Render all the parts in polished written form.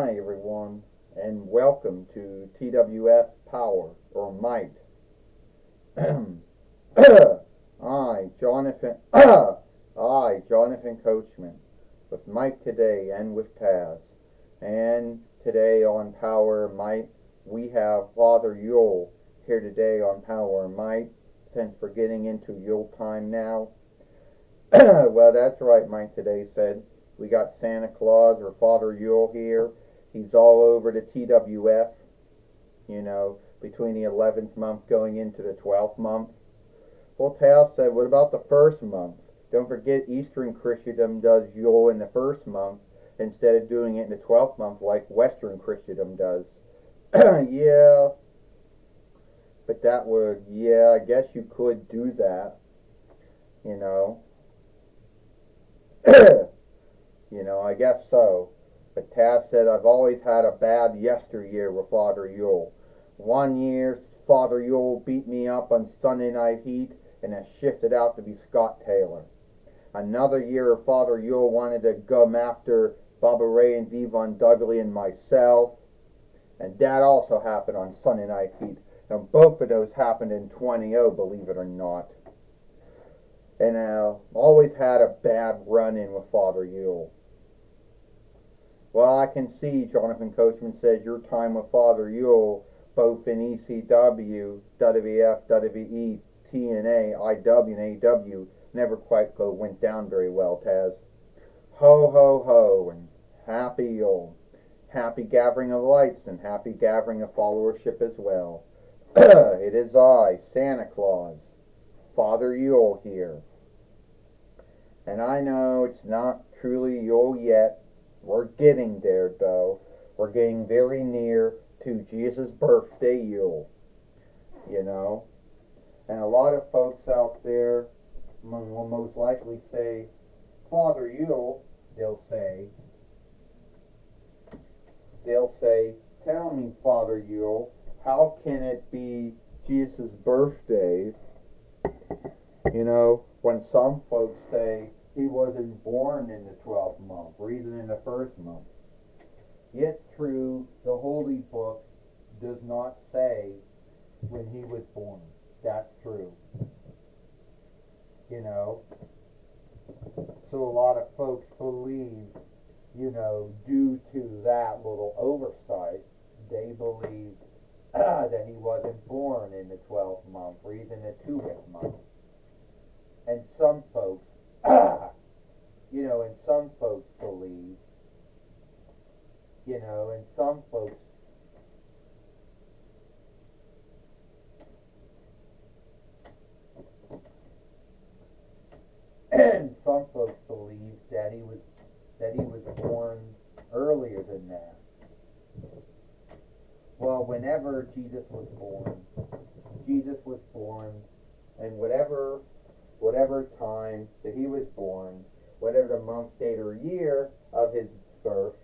Hi everyone, and welcome to TWF Power or Might. Jonathan Coachman, with Mike today and with Taz. And today on Power and Might, we have Father Yule here today on Power and Might, since we're getting into Yule time now. Well, that's right, Mike today said. We got Santa Claus or Father Yule here. He's all over the TWF, between the 11th month going into the 12th month. Well, Tal said, what about the first month? Don't forget Eastern Christendom does Yule in the first month instead of doing it in the 12th month like Western Christendom does. Yeah, but I guess you could do that, you know. I guess so. But Taz said, I've always had a bad yesteryear with Father Yule. One year, Father Yule beat me up on Sunday Night Heat and has shifted out to be Scott Taylor. Another year, Father Yule wanted to come after Bubba Ray and Devon Dudley and myself. And that also happened on Sunday Night Heat. And both of those happened in 20-0, believe it or not. And always had a bad run-in with Father Yule. Well, I can see, Jonathan Coachman says, your time with Father Yule, both in ECW, WWF, WWE, TNA, IW, and AW, never quite went down very well, Taz. Ho, ho, ho, and happy Yule. Happy gathering of lights, and happy gathering of followership as well. It is I, Santa Claus, Father Yule here. And I know it's not truly Yule yet. We're getting there, though. We're getting very near to Jesus' birthday Yule, And a lot of folks out there will most likely say, Father Yule, they'll say, tell me, Father Yule, how can it be Jesus' birthday? When some folks say he wasn't born in the 12th month, or even in the first month. It's true, the Holy Book does not say when he was born. That's true. So a lot of folks believe, due to that little oversight, they believe that he wasn't born in the 12th month or even the 2nd month. And some folks, and some folks believe, and some folks believe that he was born earlier than that. Well, whenever Jesus was born, and whatever time that he was born, whatever the month, date, or year of his birth,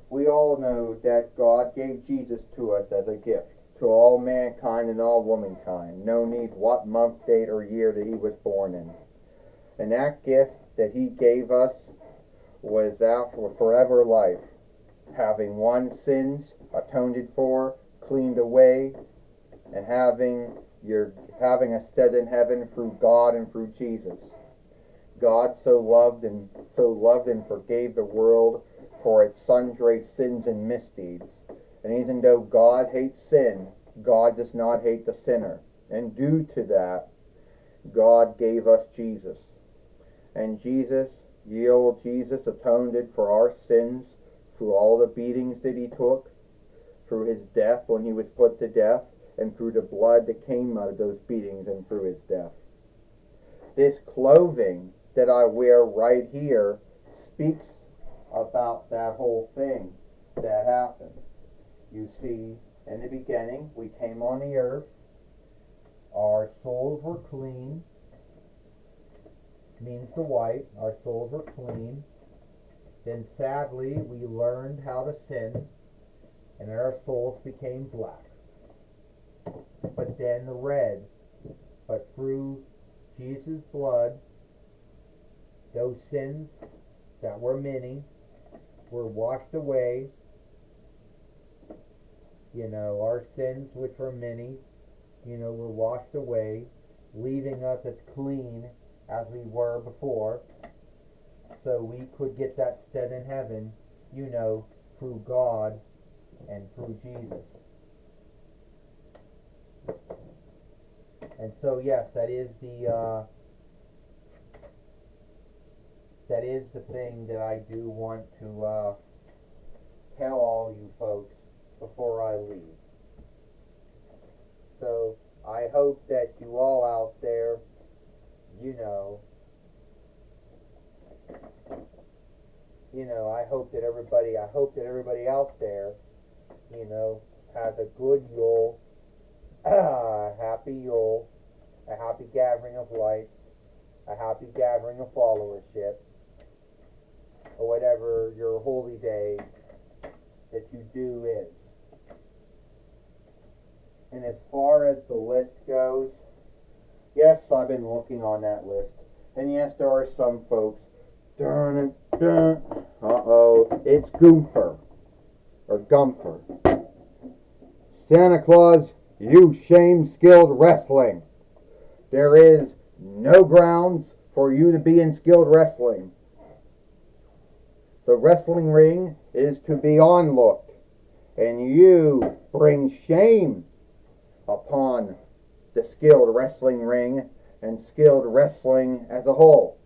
we all know that God gave Jesus to us as a gift to all mankind and all womankind. No need what month, date, or year that he was born in. And that gift that he gave us was out for forever life, having one's sins atoned for, cleaned away, and having a stead in heaven through God and through Jesus. God so loved and forgave the world for its sundry sins and misdeeds. And even though God hates sin, God does not hate the sinner. And due to that, God gave us Jesus. And Jesus atoned for our sins through all the beatings that he took, through his death when he was put to death, and through the blood that came out of those beatings and through his death. This clothing that I wear right here speaks about that whole thing that happened. You see, in the beginning, we came on the earth, our souls were clean, means the white, our souls were clean. Then sadly, we learned how to sin, and our souls became black. But then the red. But through Jesus' blood, those sins that were many were washed away, Our sins, which were many, were washed away, leaving us as clean as we were before, so we could get that stead in heaven, through God and through Jesus. And so, yes, that is the thing that I do want to tell all you folks before I leave. So I hope that you all out there, I hope that everybody out there, has a good Yule, a happy Yule, a happy gathering of lights, a happy gathering of followership, or whatever your holy day that you do is. And as far as the list goes, yes, I've been looking on that list. And yes, there are some folks. It's Goomfer. Or Gumfer. Santa Claus, you shame skilled wrestling. There is no grounds for you to be in skilled wrestling. The wrestling ring is to be onlooked. And you bring shame upon the skilled wrestling ring and skilled wrestling as a whole.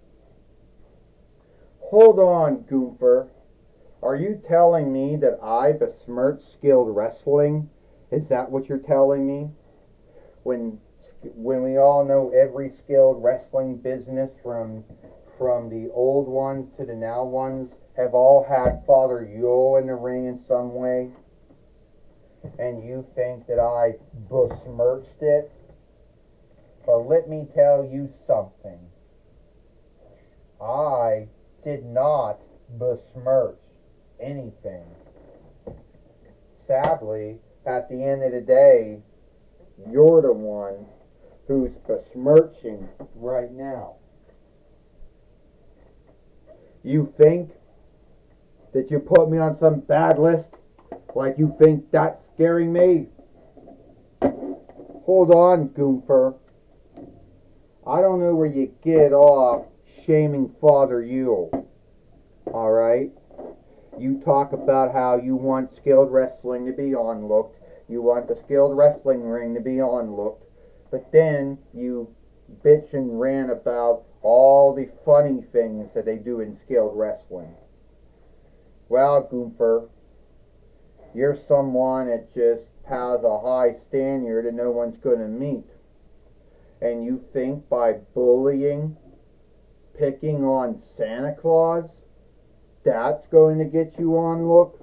Hold on, Goomfer. Are you telling me that I besmirch skilled wrestling? Is that what you're telling me? When we all know every skilled wrestling business from the old ones to the now ones have all had Father Yule in the ring in some way? And you think that I besmirched it? But let me tell you something. I did not besmirch anything. Sadly, at the end of the day, you're the one who's besmirching right now. You think that you put me on some bad list? Like you think that's scaring me? Hold on, Goomfer. I don't know where you get off shaming Father Yule. Alright? You talk about how you want skilled wrestling to be onlooked. You want the skilled wrestling ring to be onlooked. But then you bitch and rant about all the funny things that they do in skilled wrestling. Well, Goomfer, you're someone that just has a high standard that no one's going to meet. And you think by bullying, picking on Santa Claus, that's going to get you on look?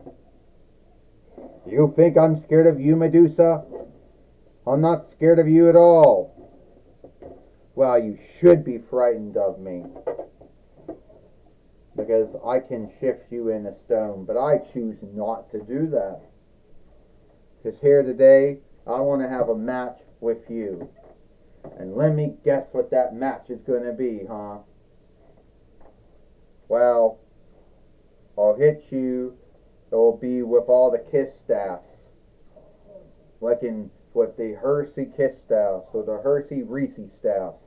You think I'm scared of you, Medusa? I'm not scared of you at all. Well, you should be frightened of me, because I can shift you in a stone, but I choose not to do that. Because here today, I want to have a match with you. And let me guess what that match is going to be, huh? Well, I'll hit you. It'll be with all the kiss staffs. Like with the Hershey kiss staffs, or the Hershey Reese staffs.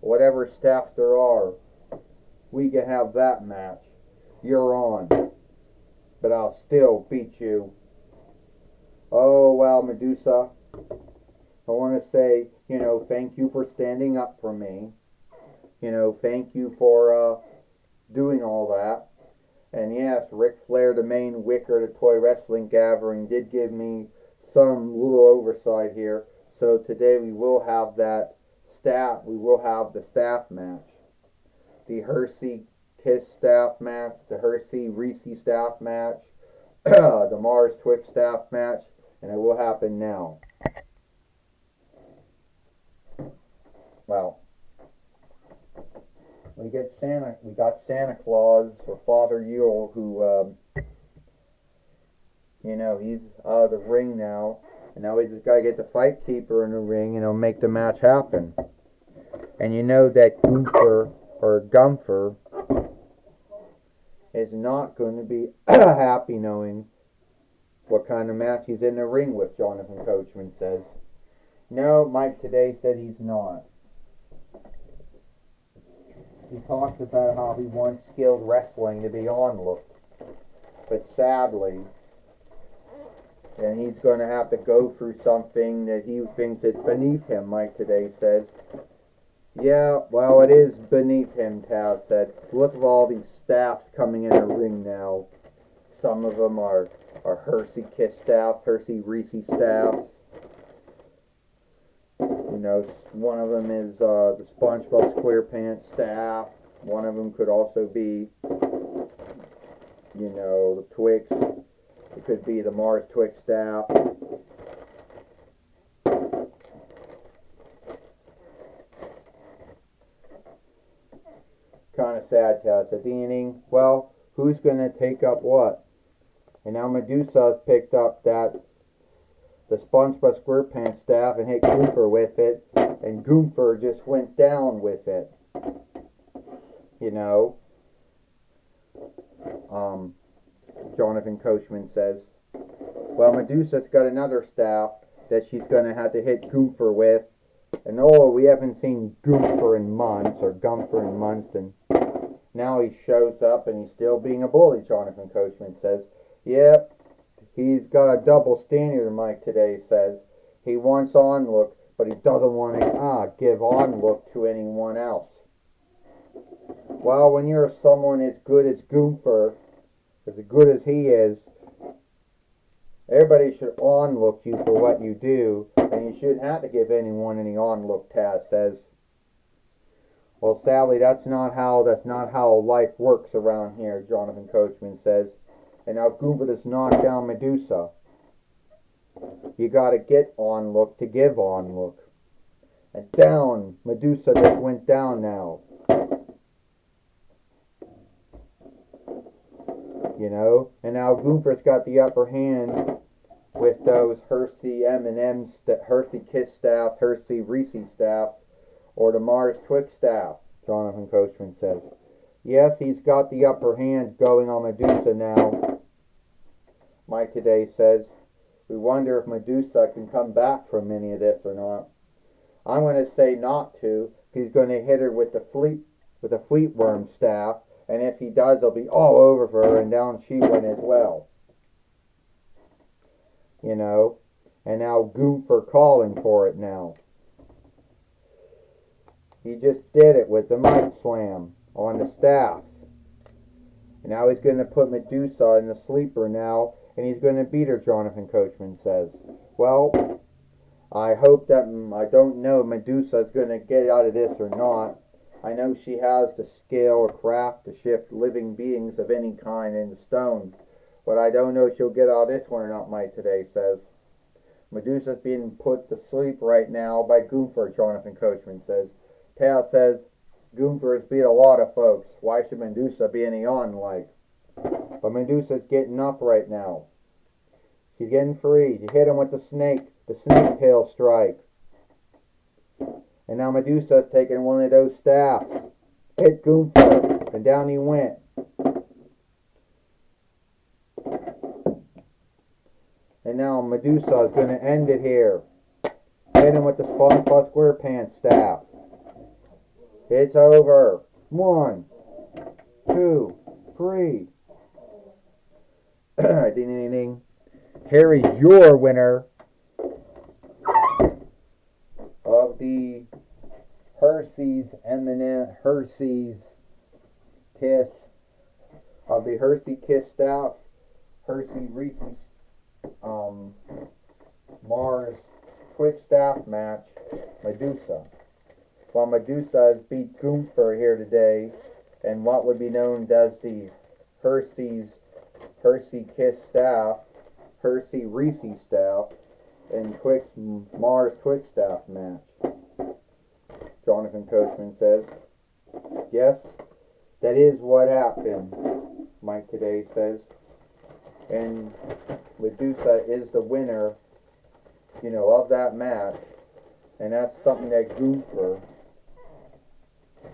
Whatever staffs there are. We can have that match. You're on. But I'll still beat you. Oh, well, Medusa. I want to say, thank you for standing up for me. Thank you for doing all that. And yes, Ric Flair, the main wicker, the toy wrestling gathering, did give me some little oversight here. So today we will have that staff. We will have the staff match. The Hershey Kiss staff match. The Hershey Reese staff match. The Mars Twix staff match. And it will happen now. Well, we got Santa Claus, or Father Yule, who, he's out of the ring now. And now we just got to get the Fight Keeper in the ring, and it'll make the match happen. And you know that Goomfer, or Gumfer, is not going to be happy knowing what kind of match he's in the ring with, Jonathan Coachman says. No, Mike today said he's not. He talked about how he wants skilled wrestling to be onlooked. But sadly, and he's going to have to go through something that he thinks is beneath him, Mike today says. Yeah, well, it is beneath him, Taz said. Look at all these staffs coming in the ring now. Some of them are Hershey Kiss staffs, Hershey Reese staffs. You know, one of them is the SpongeBob SquarePants staff. One of them could also be, you know, the Twix. It could be the Mars Twix staff. Kind of sad, Taz said. Deaning, well, who's going to take up what? And now Medusa's picked up the SpongeBob SquarePants staff and hit Goomfer with it, and Goomfer just went down with it. You know, Jonathan Coachman says. Well, Medusa's got another staff that she's going to have to hit Goomfer with. And we haven't seen Goomfer in months, or Gumfer in months, and now he shows up and he's still being a bully, Jonathan Coachman says. Yep, he's got a double standard, Mike today says. He wants onlook, but he doesn't want to give onlook to anyone else. Well, when you're someone as good as Goomfer, as good as he is, everybody should onlook you for what you do, and you shouldn't have to give anyone any onlook, Taz says. Well, sadly, that's not how life works around here, Jonathan Coachman says. And now Goomfer just knocked down Medusa. You gotta get onlook to give onlook. And down, Medusa just went down now. You know, and now Goomfer's got the upper hand with those Hershey M&M, Hershey Kiss staffs, Hershey Reese staffs, or the Mars Twix staff, Jonathan Coachman says. Yes, he's got the upper hand going on Medusa now, Mike today says. We wonder if Medusa can come back from any of this or not. I'm going to say not to. He's going to hit her with the Fleetworm staff, and if he does, it'll be all over for her, and down she went as well. You know, and now Goomfer calling for it now. He just did it with the mic slam on the staffs. And now he's going to put Medusa in the sleeper now, and he's going to beat her, Jonathan Coachman says. Well, I hope that, I don't know if Medusa's going to get out of this or not. I know she has the skill or craft to shift living beings of any kind into stone. But I don't know if she'll get out of this one or not, Mike today says. Medusa's being put to sleep right now by Goomfer, Jonathan Coachman says. Taz says, Goomfer has beat a lot of folks. Why should Medusa be any on like? But Medusa's getting up right now. She's getting free. She hit him with the snake tail strike. And now Medusa's taking one of those staffs. Hit Goomfer, and down he went. And now Medusa is going to end it here. Hit him with the SpongeBob SquarePants staff. It's over. 1, 2, 3. Ding, ding, ding. Here is your winner of the Hershey's Kiss, of the Hershey Kiss staff, Hershey Reese's Mars Twix staff match, Medusa. While Medusa has beat Goomfer here today, and what would be known as the Hershey Kiss staff, Hershey Reese staff, and Mars Twix staff match. Jonathan Coachman says, yes, that is what happened, Mike today says. And Medusa is the winner, you know, of that match. And that's something that Goomfer,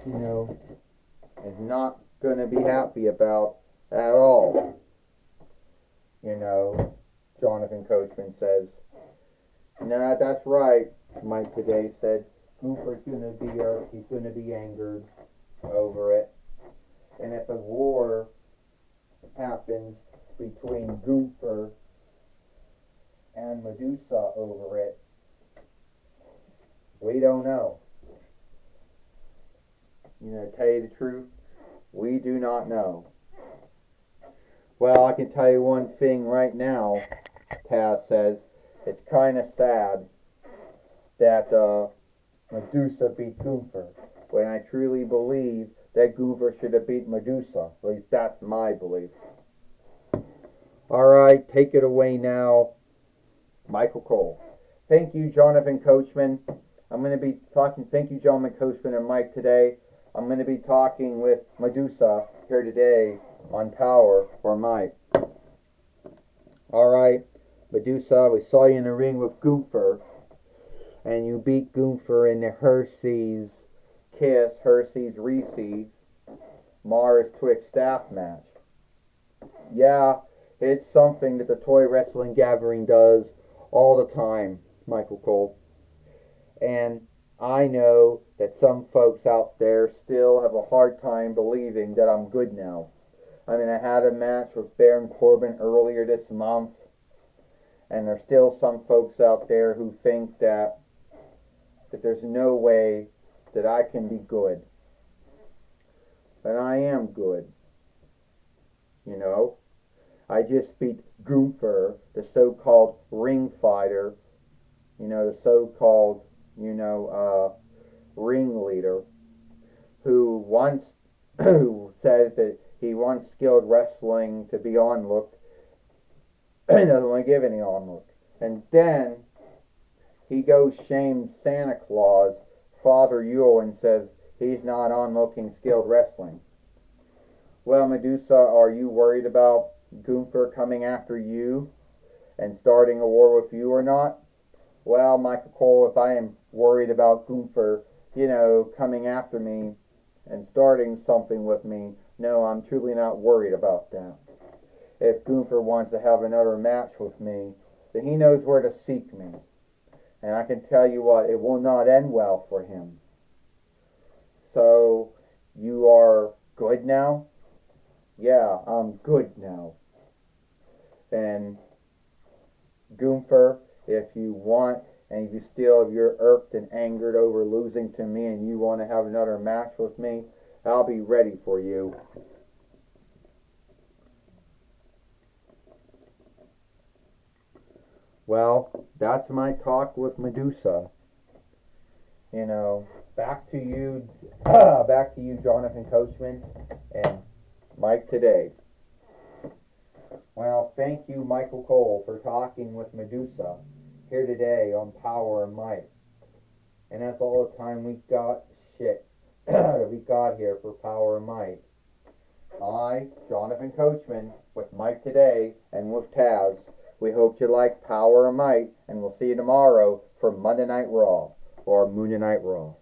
you know, is not going to be happy about at all. You know, Jonathan Coachman says. Nah, that's right, Mike today said. Gunther's he's gonna be angered over it. And if a war happens between Gunther and Medusa over it, we don't know. To tell you the truth, we do not know. Well, I can tell you one thing right now, Taz says. It's kind of sad that Medusa beat Gunther, when I truly believe that Gunther should have beat Medusa. At least that's my belief. Alright, take it away now, Michael Cole. Thank you, Jonathan Coachman. I'm going to be talking, thank you, Jonathan Coachman and Mike today. I'm going to be talking with Medusa here today on Powerrr Mike. Alright, Medusa, we saw you in the ring with Gunther, and you beat Gunther in the Hershey's Kiss, Hershey's Reese, Mars Twix staff match. Yeah, it's something that the Toy Wrestling Gathering does all the time, Michael Cole. And I know that some folks out there still have a hard time believing that I'm good now. I mean, I had a match with Baron Corbin earlier this month, and there's still some folks out there who think that there's no way that I can be good. But I am good. I just beat Gunther, the so-called ring fighter, the so-called, ringleader, who says that he wants skilled wrestling to be onlooked, and doesn't want to give any onlook. And then he goes shames Santa Claus, Father Yule, and says he's not onlooking skilled wrestling. Well, Medusa, are you worried about Gunther coming after you and starting a war with you or not? Well, Michael Cole, if I am worried about Gunther, coming after me and starting something with me, no, I'm truly not worried about that. If Gunther wants to have another match with me, then he knows where to seek me. And I can tell you what, it will not end well for him. So, you are good now? Yeah, I'm good now. And Gunther, if you want, and if you're irked and angered over losing to me and you want to have another match with me, I'll be ready for you. Well, that's my talk with Medusa. Back to you, Jonathan Coachman and Mike today. Well, thank you, Michael Cole, for talking with Medusa here today on Powerrr Mike. And that's all the time we got here for Powerrr Mike. I, Jonathan Coachman, with Mike today and with Taz. We hope you like Powerrr Mike, and we'll see you tomorrow for Monday Night Raw or Monday Night Raw.